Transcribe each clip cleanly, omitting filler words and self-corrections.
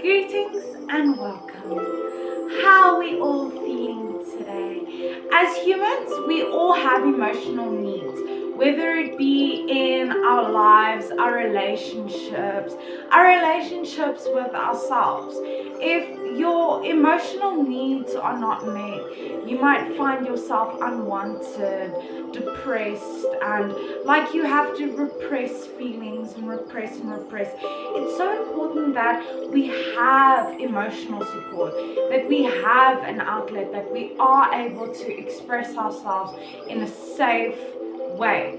Greetings and welcome. How are we all feeling today? As humans, we all have emotional needs, whether it be in our lives, our relationships with ourselves. If your emotional needs are not met, you might find yourself unwanted, depressed, and like you have to repress feelings and repress and repress. It's so important that we have emotional support, that we have an outlet, that we are able to express ourselves in a safe way.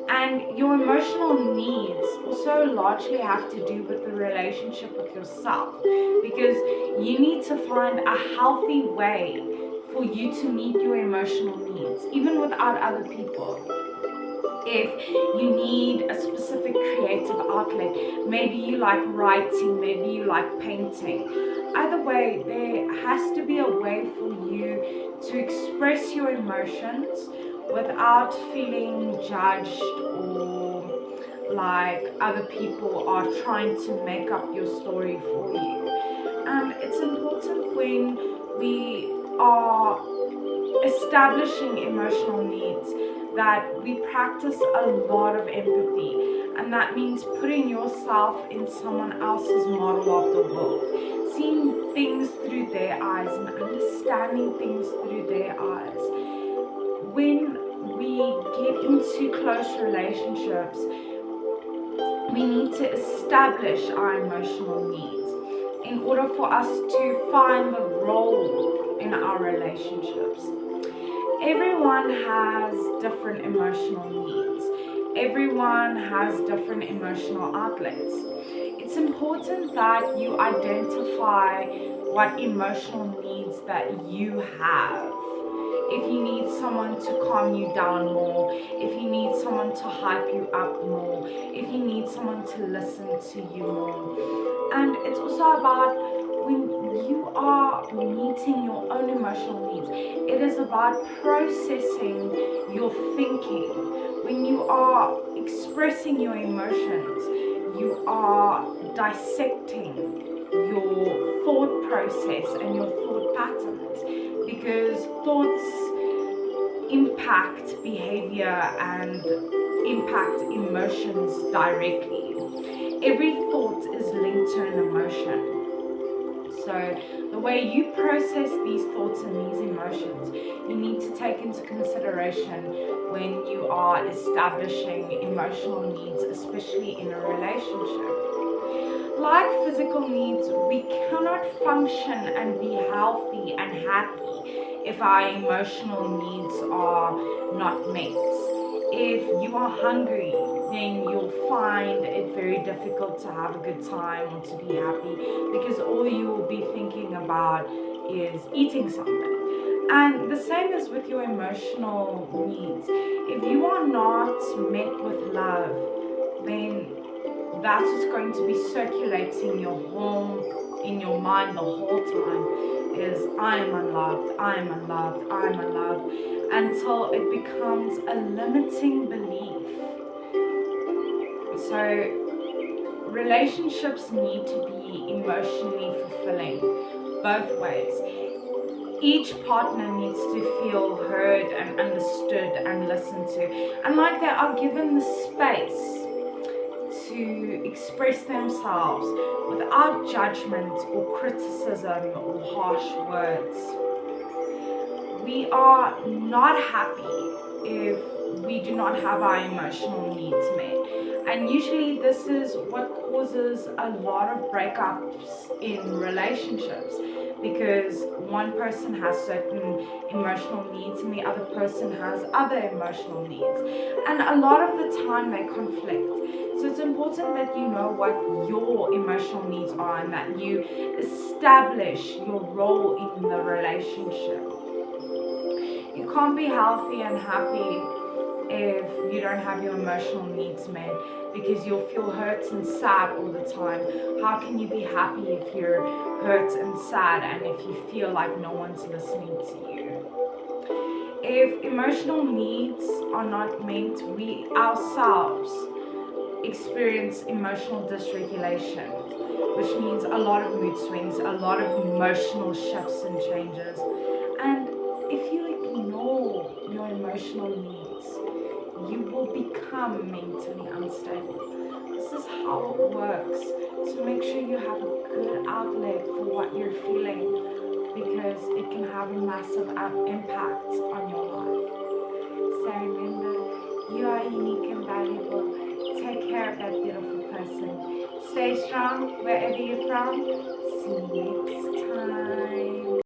And your emotional needs also largely have to do with the relationship with yourself, because you need to find a healthy way for you to meet your emotional needs, even without other people. If you need a specific creative outlet, maybe you like writing, maybe you like painting. Either way, there has to be a way for you to express your emotions without feeling judged or like other people are trying to make up your story for you. And it's important when we are establishing emotional needs that we practice a lot of empathy, and that means putting yourself in someone else's model of the world, seeing things through their eyes and understanding things through their eyes. When we get into close relationships, we need to establish our emotional needs in order for us to find the role in our relationships. Everyone has different emotional needs. Everyone has different emotional outlets. It's important that you identify what emotional needs that you have. If you need someone to calm you down more, if you need someone to hype you up more, if you need someone to listen to you more. And it's also about when you are meeting your own emotional needs, it is about processing your thinking. When you are expressing your emotions, you are dissecting your thought process and your thought patterns, because thoughts impact behavior and impact emotions directly. Every thought is linked to an emotion. So the way you process these thoughts and these emotions, you need to take into consideration when you are establishing emotional needs, especially in a relationship. Like physical needs, we cannot function and be healthy and happy if our emotional needs are not met. If you are hungry, then you'll find it very difficult to have a good time or to be happy, because all you will be thinking about is eating something. And the same is with your emotional needs. If you are not met with love, then that's what's going to be circulating in your mind the whole time is I am unloved, I am unloved, I am unloved, until it becomes a limiting belief. So relationships need to be emotionally fulfilling both ways. Each partner needs to feel heard and understood and listened to, and like they are given the space to express themselves without judgment or criticism or harsh words. We are not happy if we do not have our emotional needs met. And usually this is what causes a lot of breakups in relationships, because one person has certain emotional needs and the other person has other emotional needs. And a lot of the time they conflict. So it's important that you know what your emotional needs are and that you establish your role in the relationship. You can't be healthy and happy if you don't have your emotional needs met, because you'll feel hurt and sad all the time. How can you be happy if you're hurt and sad and if you feel like no one's listening to you? If emotional needs are not met, we ourselves experience emotional dysregulation. which means a lot of mood swings, a lot of emotional shifts and changes. And if you ignore your emotional needs, you will become mentally unstable. This is how it works. So make sure you have a good outlet for what you're feeling, because it can have a massive impact on your life. So remember, you are unique and valuable. Take care of that beautiful person. Stay strong wherever you're from. See you next time.